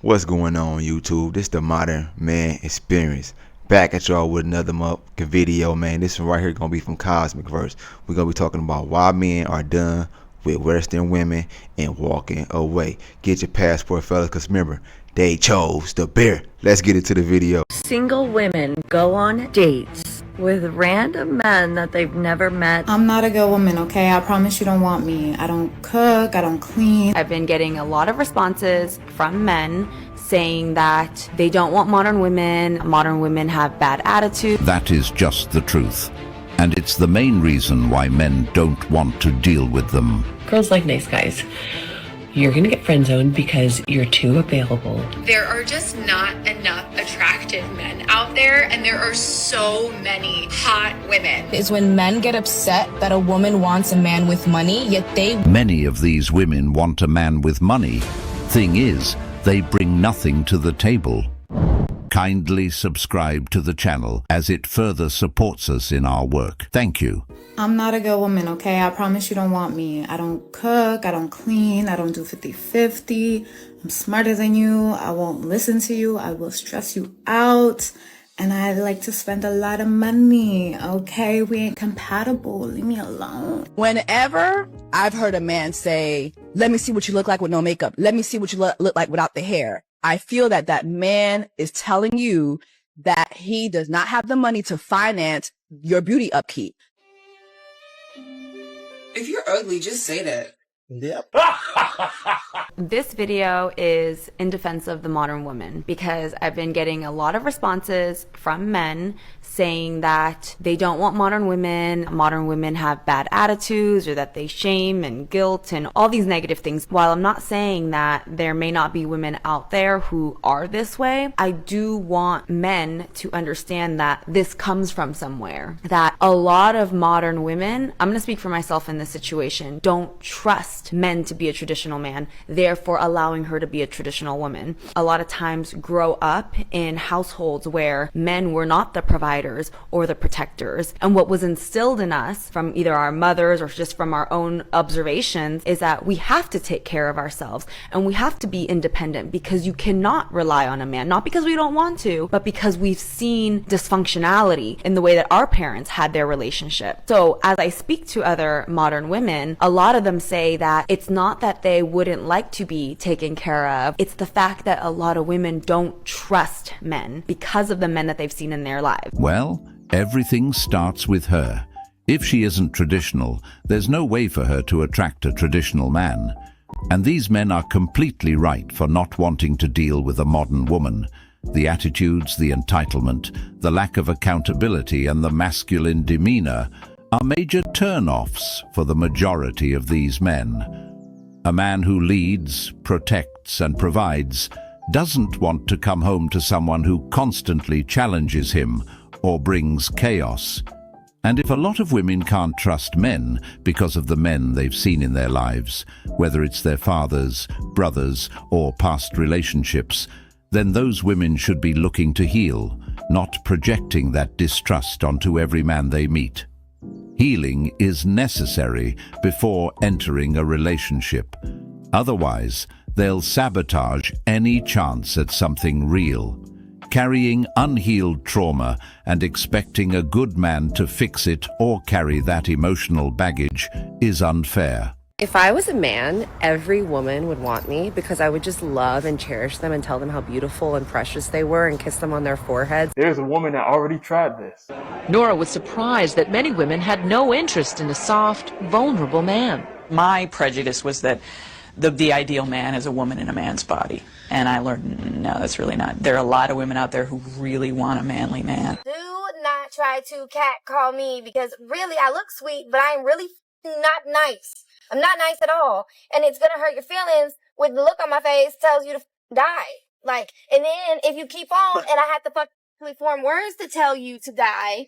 What's going on, YouTube? This the Modern Man Experience. Back at y'all with another motherfucking video, man. This one right here gonna be from Cosmic Verse. We're gonna be talking about why men are done with Western women and walking away. Get your passport, fellas, cause remember, they chose the bear. Let's get into the video. Single women go on dates with random men that they've never met. I'm not a good woman, okay? I promise you don't want me. I don't cook, I don't clean. I've been getting a lot of responses from men saying that they don't want modern women have bad attitude. That is just the truth. And it's the main reason why men don't want to deal with them. Girls like nice guys. You're gonna get friend zoned because you're too available. There are just not enough attractive men out there, and there are so many hot women. Is when men get upset that a woman wants a man with money, yet Many of these women want a man with money. Thing is, they bring nothing to the table. Kindly subscribe to the channel as it further supports us in our work. Thank you. I'm not a good woman, okay? I promise you don't want me. I don't cook, I don't clean, I don't do 50-50. I'm smarter than you. I won't listen to you. I will stress you out. And I like to spend a lot of money, okay? We ain't compatible. Leave me alone. whenever I've heard a man say, let me see what you look like with no makeup. Let me see what you look like without the hair. I feel that that man is telling you that he does not have the money to finance your beauty upkeep. If you're ugly, just say that. Yep. This video is in defense of the modern woman because I've been getting a lot of responses from men saying that they don't want modern women have bad attitudes, or that they shame and guilt and all these negative things. While I'm not saying that there may not be women out there who are this way, I do want men to understand that this comes from somewhere. That a lot of modern women, I'm going to speak for myself in this situation, don't trust men to be a traditional man, therefore allowing her to be a traditional woman. A lot of times grow up in households where men were not the providers or the protectors. And what was instilled in us from either our mothers or just from our own observations is that we have to take care of ourselves and we have to be independent, because you cannot rely on a man, not because we don't want to, but because we've seen dysfunctionality in the way that our parents had their relationship. So as I speak to other modern women, a lot of them say that it's not that they wouldn't like to be taken care of, it's the fact that a lot of women don't trust men because of the men that they've seen in their lives. Well, everything starts with her. If she isn't traditional, there's no way for her to attract a traditional man. And these men are completely right for not wanting to deal with a modern woman. The attitudes, the entitlement, the lack of accountability, and the masculine demeanor are major turn-offs for the majority of these men. A man who leads, protects, and provides doesn't want to come home to someone who constantly challenges him or brings chaos. And if a lot of women can't trust men because of the men they've seen in their lives, whether it's their fathers, brothers, or past relationships, then those women should be looking to heal, not projecting that distrust onto every man they meet. Healing is necessary before entering a relationship. Otherwise, they'll sabotage any chance at something real. Carrying unhealed trauma and expecting a good man to fix it or carry that emotional baggage is unfair. If I was a man, every woman would want me because I would just love and cherish them and tell them how beautiful and precious they were and kiss them on their foreheads. There's a woman that already tried this. Nora was surprised that many women had no interest in a soft, vulnerable man. My prejudice was that the ideal man is a woman in a man's body. And I learned, no, that's really not. There are a lot of women out there who really want a manly man. Do not try to catcall me, because really I look sweet, but I'm really not nice. I'm not nice at all. And it's going to hurt your feelings when the look on my face tells you to die. Like, and then if you keep on and I have to fucking form words to tell you to die,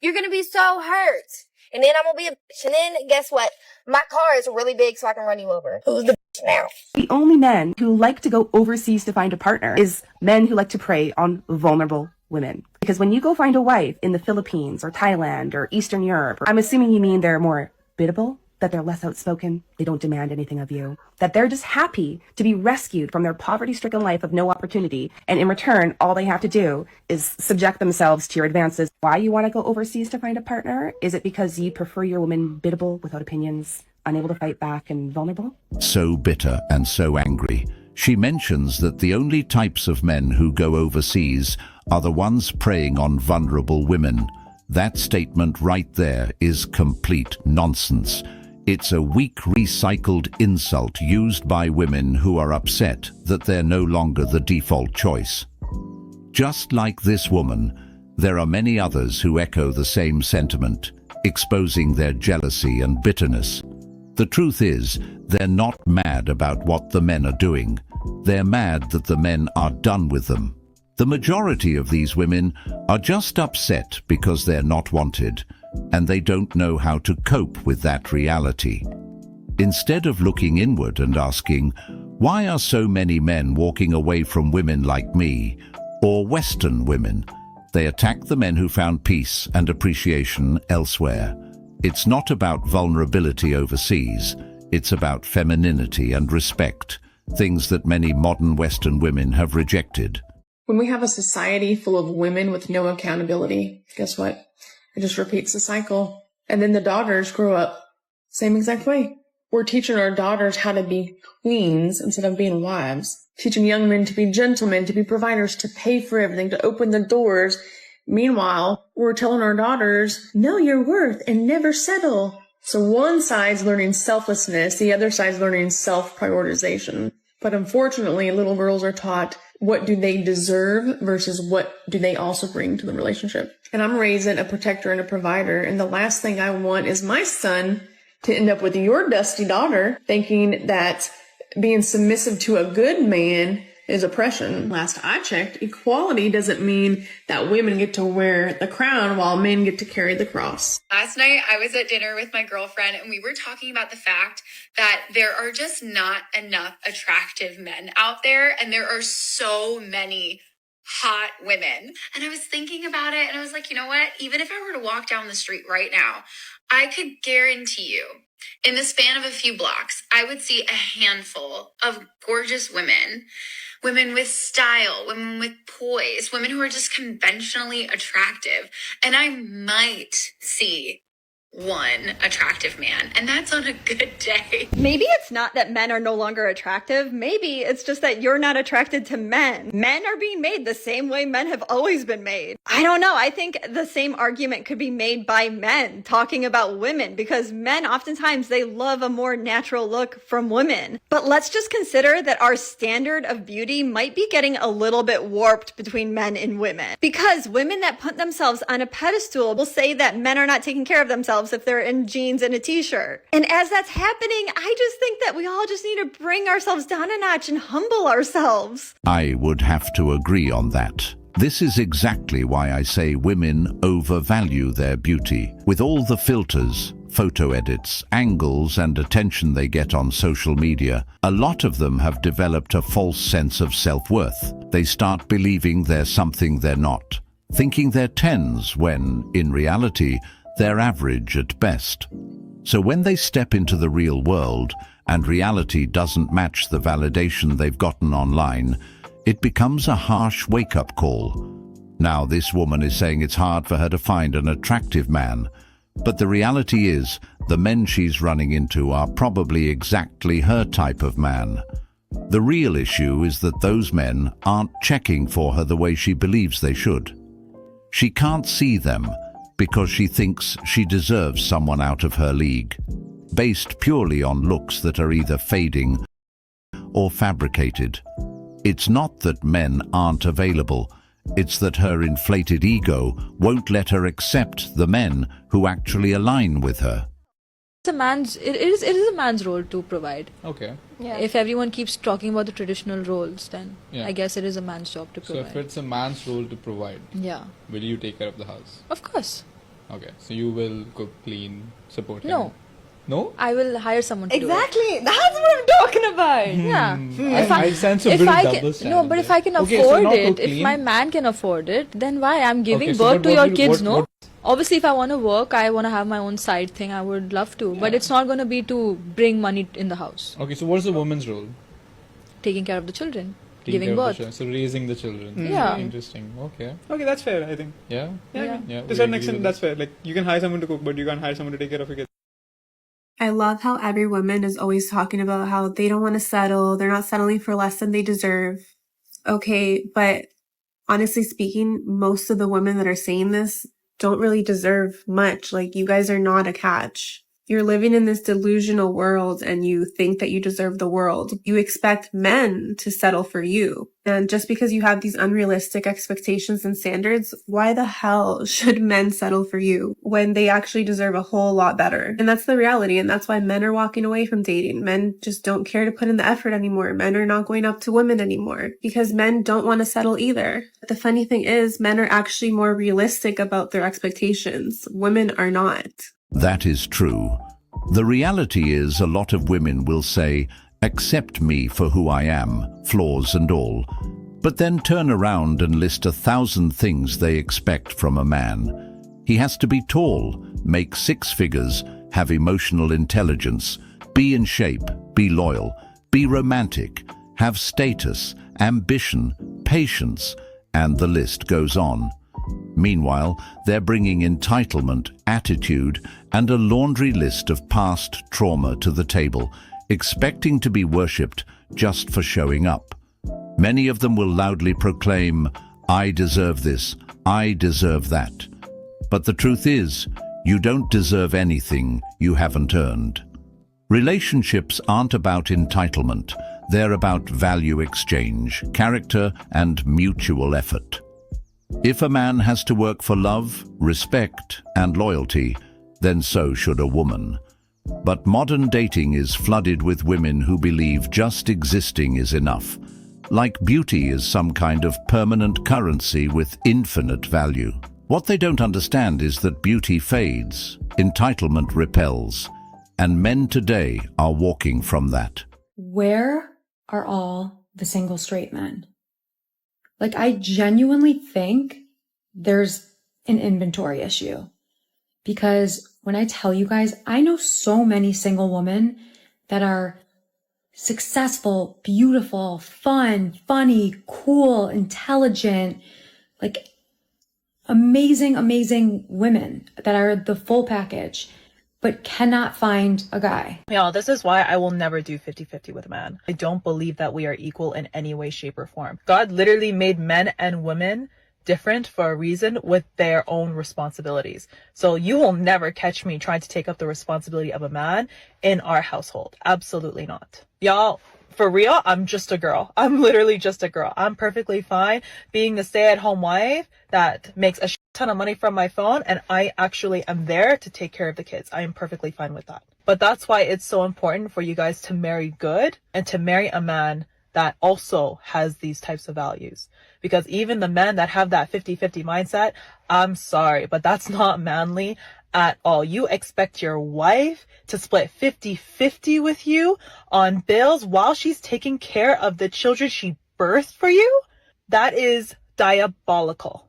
you're going to be so hurt. And then I'm going to be a bitch. And then guess what? My car is really big so I can run you over. Who's the bitch now? The only men who like to go overseas to find a partner is men who like to prey on vulnerable women. Because when you go find a wife in the Philippines or Thailand or Eastern Europe, I'm assuming you mean they're more biddable that they're less outspoken, they don't demand anything of you, that they're just happy to be rescued from their poverty-stricken life of no opportunity, and in return, all they have to do is subject themselves to your advances. Why you want to go overseas to find a partner? Is it because you prefer your women biddable, without opinions, unable to fight back, and vulnerable? So bitter and so angry. She mentions that the only types of men who go overseas are the ones preying on vulnerable women. That statement right there is complete nonsense. It's a weak, recycled insult used by women who are upset that they're no longer the default choice. Just like this woman, there are many others who echo the same sentiment, exposing their jealousy and bitterness. The truth is, they're not mad about what the men are doing. They're mad that the men are done with them. The majority of these women are just upset because they're not wanted, and they don't know how to cope with that reality. Instead of looking inward and asking, why are so many men walking away from women like me, or Western women, they attack the men who found peace and appreciation elsewhere. It's not about vulnerability overseas, it's about femininity and respect, things that many modern Western women have rejected. When we have a society full of women with no accountability, guess what? It just repeats the cycle. And then the daughters grow up same exact way. We're teaching our daughters how to be queens instead of being wives. Teaching young men to be gentlemen, to be providers, to pay for everything, to open the doors. Meanwhile, we're telling our daughters, know your worth and never settle. So one side's learning selflessness, the other side's learning self-prioritization. But unfortunately, little girls are taught what do they deserve versus what do they also bring to the relationship. And I'm raising a protector and a provider. And the last thing I want is my son to end up with your dusty daughter thinking that being submissive to a good man is oppression. Last I checked, equality doesn't mean that women get to wear the crown while men get to carry the cross. Last night, I was at dinner with my girlfriend and we were talking about the fact that there are just not enough attractive men out there, and there are so many hot women. And I was thinking about it and I was like, you know what? Even if I were to walk down the street right now, I could guarantee you in the span of a few blocks, I would see a handful of gorgeous women, women with style, women with poise, women who are just conventionally attractive. And I might see one attractive man, and that's on a good day. Maybe it's not that men are no longer attractive. Maybe it's just that you're not attracted to men. Men are being made the same way men have always been made. I don't know. I think the same argument could be made by men talking about women, because men oftentimes they love a more natural look from women. But let's just consider that our standard of beauty might be getting a little bit warped between men and women, because women that put themselves on a pedestal will say that men are not taking care of themselves if they're in jeans and a t-shirt. And as that's happening, I just think that we all just need to bring ourselves down a notch and humble ourselves. I would have to agree on that. This is exactly why I say women overvalue their beauty. With all the filters, photo edits, angles, and attention they get on social media, a lot of them have developed a false sense of self-worth. They start believing they're something they're not, thinking they're 10s when, in reality, they're average at best. So when they step into the real world and reality doesn't match the validation they've gotten online, it becomes a harsh wake-up call. Now this woman is saying it's hard for her to find an attractive man, but the reality is the men she's running into are probably exactly her type of man. The real issue is that those men aren't checking for her the way she believes they should. She can't see them because she thinks she deserves someone out of her league, based purely on looks that are either fading or fabricated. It's not that men aren't available, it's that her inflated ego won't let her accept the men who actually align with her. It is a man's role to provide. Okay. Yeah. If everyone keeps talking about the traditional roles, then Yeah. I guess it is a man's job to So provide. if it's a man's role to provide, Yeah. will you take care of the house? Of course. Okay. So you will cook, clean, support him? No. No? I will hire someone to Exactly. That's what I'm talking about. Yeah. I sense a bit of double standard no, but if I can there. Okay, so afford not it, to if clean. my man can afford it, then why? I'm giving Okay, so birth what- to what your will- kids, what- no? what- Obviously, if I want to work, I want to have my own side thing, I would love to. But it's not going to be to bring money in the house. Okay, so what's the woman's role? Taking care of the children. Taking Giving care of birth. the so raising the children. Yeah. Interesting. Okay. Okay, that's fair, I think. Yeah? Yeah. Yeah. To a certain extent, that's fair. Like, you can hire someone to cook, but you can't hire someone to take care of your kids. I love how every woman is always talking about how they don't want to settle. They're not settling for less than they deserve. Okay, but honestly speaking, most of the women that are saying this don't really deserve much. Like, you guys are not a catch. You're living in this delusional world and you think that you deserve the world. You expect men to settle for you. And just because you have these unrealistic expectations and standards, why the hell should men settle for you when they actually deserve a whole lot better? And that's the reality. And that's why men are walking away from dating. Men just don't care to put in the effort anymore. Men are not going up to women anymore because men don't want to settle either. But the funny thing is, men are actually more realistic about their expectations. Women are not. That is true. The reality is a lot of women will say, accept me for who I am, flaws and all, but then turn around and list 1,000 things they expect from a man. He has to be tall, make 6 figures, have emotional intelligence, be in shape, be loyal, be romantic, have status, ambition, patience, and the list goes on. Meanwhile, they're bringing entitlement, attitude, and a laundry list of past trauma to the table, expecting to be worshipped just for showing up. Many of them will loudly proclaim, I deserve this, I deserve that. But the truth is, you don't deserve anything you haven't earned. Relationships aren't about entitlement, they're about value exchange, character, and mutual effort. If a man has to work for love, respect, and loyalty, then so should a woman. But modern dating is flooded with women who believe just existing is enough, like beauty is some kind of permanent currency with infinite value. What they don't understand is that beauty fades, entitlement repels, and men today are walking from that. Where are all the single straight men? Like, I genuinely think there's an inventory issue. Because when I tell you guys, I know so many single women that are successful, beautiful, fun, funny, cool, intelligent, like amazing, amazing women that are the full package, but cannot find a guy. This is why I will never do 50-50 with a man. I don't believe that we are equal in any way, shape, or form. God literally made men and women different for a reason with their own responsibilities. So you will never catch me trying to take up the responsibility of a man in our household. Absolutely not. Y'all, for real, I'm just a girl. I'm literally just a girl. I'm perfectly fine being the stay-at-home wife that makes a ton of money from my phone, and I actually am there to take care of the kids. I am perfectly fine with that. But that's why it's so important for you guys to marry good and to marry a man that also has these types of values. Because even the men that have that 50-50 mindset, I'm sorry, but that's not manly at all. You expect your wife to split 50-50 with you on bills while she's taking care of the children she birthed for you? That is diabolical.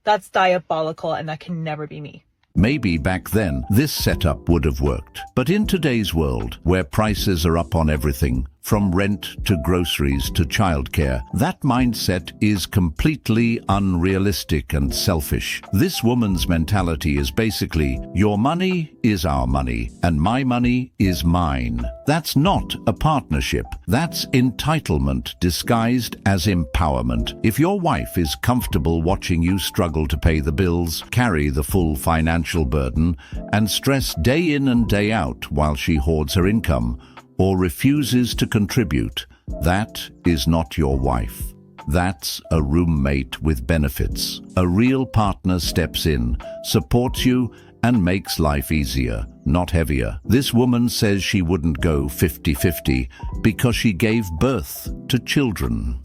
That's diabolical, and that can never be me. Maybe back then, this setup would have worked. But in today's world, where prices are up on everything, from rent to groceries to childcare, that mindset is completely unrealistic and selfish. This woman's mentality is basically, your money is our money, and my money is mine. That's not a partnership. That's entitlement disguised as empowerment. If your wife is comfortable watching you struggle to pay the bills, carry the full financial burden, and stress day in and day out while she hoards her income, or refuses to contribute, that is not your wife. That's a roommate with benefits. A real partner steps in, supports you, and makes life easier, not heavier. This woman says she wouldn't go 50-50 because she gave birth to children.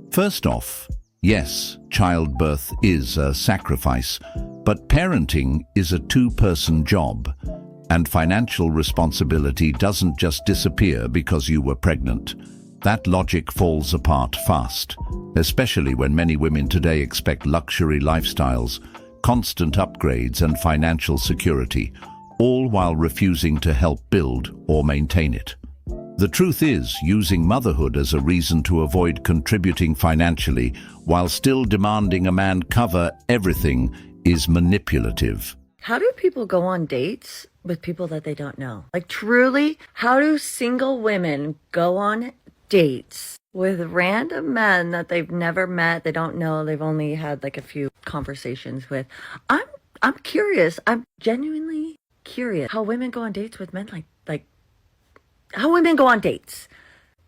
First off, yes, childbirth is a sacrifice, but parenting is a two-person job. And financial responsibility doesn't just disappear because you were pregnant. That logic falls apart fast, especially when many women today expect luxury lifestyles, constant upgrades and financial security, all while refusing to help build or maintain it. The truth is, using motherhood as a reason to avoid contributing financially while still demanding a man cover everything is manipulative. How do people go on dates with people that they don't know? Like, truly, how do single women go on dates with random men that they've never met, they don't know, they've only had like a few conversations with? I'm curious. I'm genuinely curious how women go on dates with men like how women go on dates.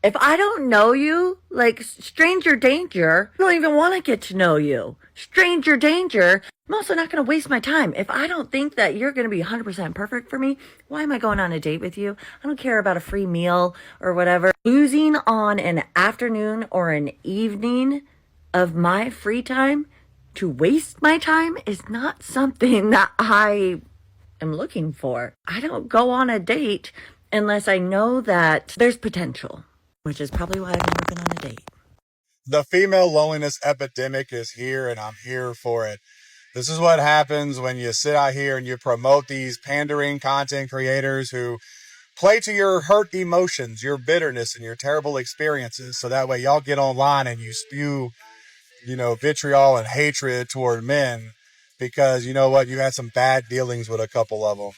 If I don't know you, like stranger danger, I don't even want to get to know you. Stranger danger, I'm also not going to waste my time. If I don't think that you're going to be 100% perfect for me, why am I going on a date with you? I don't care about a free meal or whatever. Losing on an afternoon or an evening of my free time to waste my time is not something that I am looking for. I don't go on a date unless I know that there's potential, which is probably why I've never been on a date. The female loneliness epidemic is here, and I'm here for it. This is what happens when you sit out here and you promote these pandering content creators who play to your hurt emotions, your bitterness, and your terrible experiences. So that way y'all get online and you spew, vitriol and hatred toward men because, you know what, you had some bad dealings with a couple of them.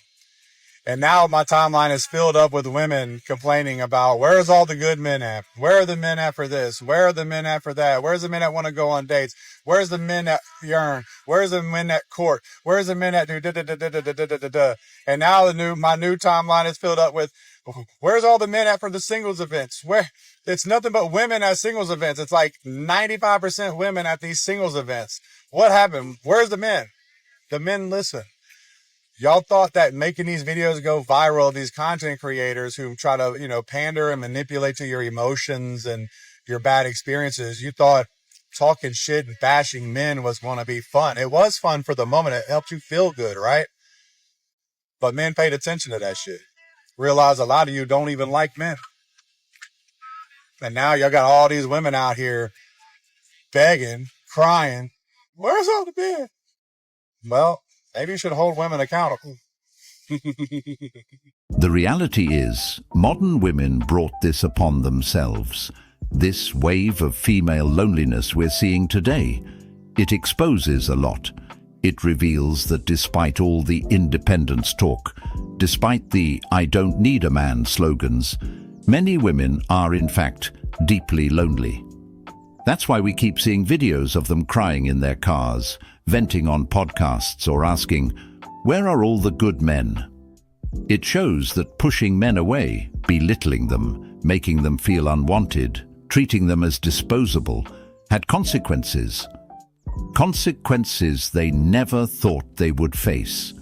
And now my timeline is filled up with women complaining about, where's all the good men at? Where are the men at for this? Where are the men at for that? Where's the men that want to go on dates? Where's the men that yearn? Where's the men that court? Where's the men that do da-da-da-da-da-da-da-da? And now my new timeline is filled up with, where's all the men at for the singles events? Where it's nothing but women at singles events. It's like 95% women at these singles events. What happened? Where's the men? The men listen. Y'all thought that making these videos go viral, these content creators who try to, pander and manipulate to your emotions and your bad experiences, you thought talking shit and bashing men was going to be fun. It was fun for the moment. It helped you feel good, right? But men paid attention to that shit. Realized a lot of you don't even like men. And now y'all got all these women out here begging, crying, where's all the men? Well, maybe you should hold women accountable. The reality is, modern women brought this upon themselves. This wave of female loneliness we're seeing today. It exposes a lot. It reveals that despite all the independence talk, despite the "I don't need a man" slogans, many women are in fact deeply lonely. That's why we keep seeing videos of them crying in their cars, venting on podcasts, or asking, where are all the good men? It shows that pushing men away, belittling them, making them feel unwanted, treating them as disposable, had consequences. Consequences they never thought they would face.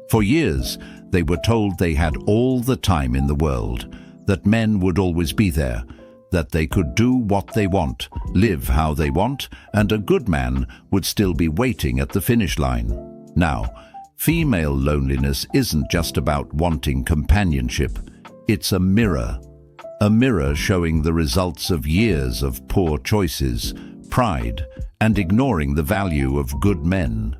For years, they were told they had all the time in the world, that men would always be there, that they could do what they want, live how they want, and a good man would still be waiting at the finish line. Now, female loneliness isn't just about wanting companionship. It's a mirror showing the results of years of poor choices, pride, and ignoring the value of good men.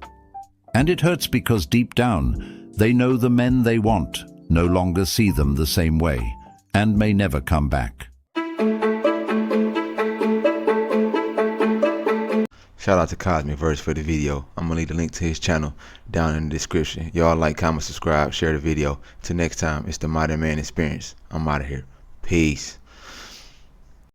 And it hurts because deep down, they know the men they want no longer see them the same way, and may never come back. Shout out to Cosmic for the video. I'm gonna leave the link to his channel down in the description. Y'all like, comment, subscribe, share the video. Till next time, it's the Modern Man Experience. I'm out of here. Peace.